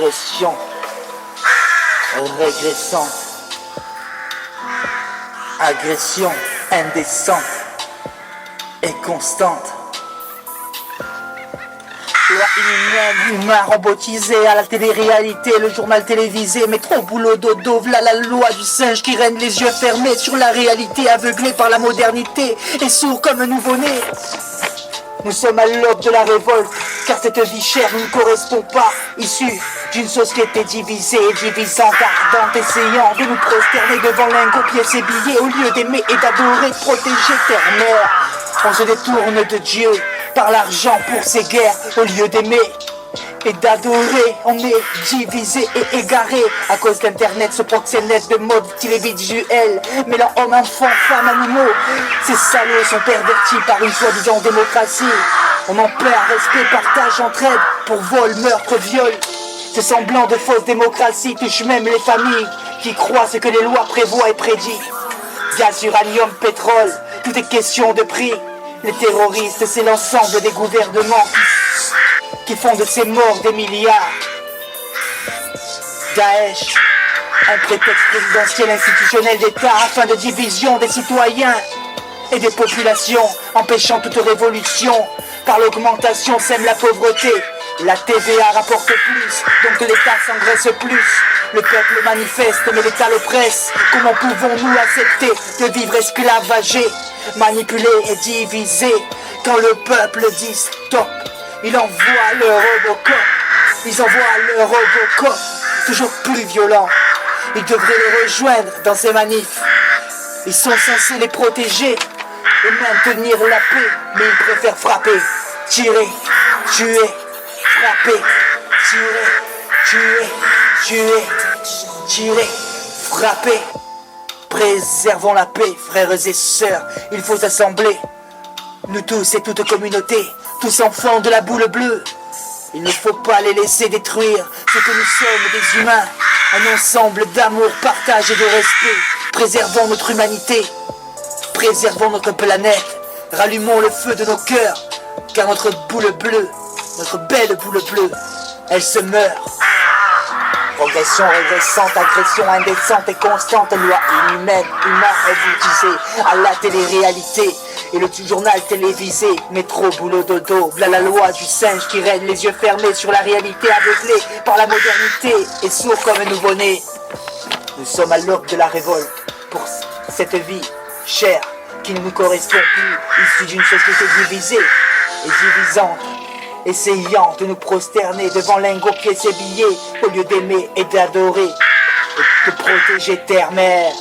régression régressante, agression indécente et constante. Loi inhumaine, humain robotisé à la télé-réalité, le journal télévisé, métro, boulot, dodo, v'là la loi du singe qui règne les yeux fermés sur la réalité, aveuglé par la modernité et sourd comme un nouveau-né. Nous sommes à l'aube de la révolte, car cette vie chère ne nous correspond pas, issue d'une société divisée et divisante, ardente, essayant de nous prosterner devant lingots, pièces et billets, au lieu d'aimer et d'adorer, de protéger terre-mère. On se détourne de Dieu par l'argent pour ces guerres, au lieu d'aimer et d'adorer. On est divisé et égaré à cause d'internet, ce proxénète de mode télévisuel mêlant hommes, enfants, femmes, animaux. Ces salauds sont pervertis par une soi-disant démocratie. On en perd respect, partage, entraide pour vol, meurtre, viol. Ce semblant de fausse démocratie touche même les familles qui croient ce que les lois prévoient et prédit. Gaz, uranium, pétrole, tout est question de prix. Les terroristes, c'est l'ensemble des gouvernements qui font de ces morts des milliards. Daesh, un prétexte présidentiel institutionnel d'État afin de division des citoyens et des populations, empêchant toute révolution. Par l'augmentation sème la pauvreté. La TVA rapporte plus, donc l'État s'engraisse plus. Le peuple manifeste, mais l'État l'oppresse. Comment pouvons-nous accepter de vivre esclavagé, manipulé et divisé? Quand le peuple dit stop, il envoie le Robocop. Ils envoient le Robocop, toujours plus violent. Ils devraient les rejoindre dans ces manifs. Ils sont censés les protéger et maintenir la paix, mais ils préfèrent frapper, tirer, tuer, frapper, tirer, tuer, frapper. Préservons la paix, frères et sœurs, il faut s'assembler. Nous tous et toute communauté, tous enfants de la boule bleue. Il ne faut pas les laisser détruire ce que nous sommes, des humains. Un ensemble d'amour, partage et de respect. Préservons notre humanité, préservons notre planète. Rallumons le feu de nos cœurs, car notre boule bleue, notre belle boule bleue, elle se meurt. Progression régressante, agression indécente et constante, loi inhumaine, humain robotisé à la télé-réalité et le journal télévisé, métro, boulot, dodo, v'là la loi du singe qui règne les yeux fermés sur la réalité, aveuglé par la modernité et sourd comme un nouveau-né. Nous sommes à l'aube de la révolte pour cette vie chère qui ne nous correspond plus, issue d'une société divisée et divisante, essayant de nous prosterner devant lingots, pièces et billets, au lieu d'aimer et d'adorer et de protéger terre-mère.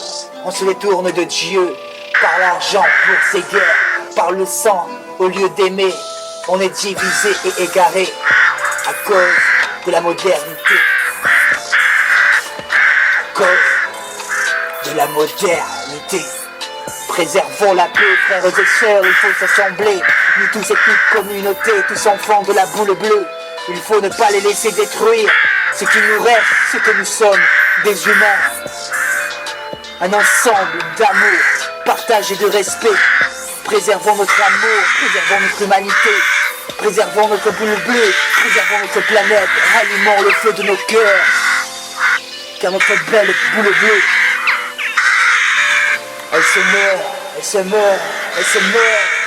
On se détourne de Dieu par l'argent pour ces guerres, par le sang, au lieu d'aimer. On est divisé et égaré à cause de la modernité, à cause de la modernité. Préservons la paix, frères et sœurs, il faut s'assembler. Nous tous et toute communauté, tous enfants de la boule bleue. Il faut ne pas les laisser détruire ce qui nous reste, ce que nous sommes, des humains. Un ensemble d'amour, partage et de respect. Préservons notre amour, préservons notre humanité. Préservons notre boule bleue, préservons notre planète. Rallumons le feu de nos cœurs, car notre belle boule bleue, elle se meurt, elle se meurt, elle se meurt.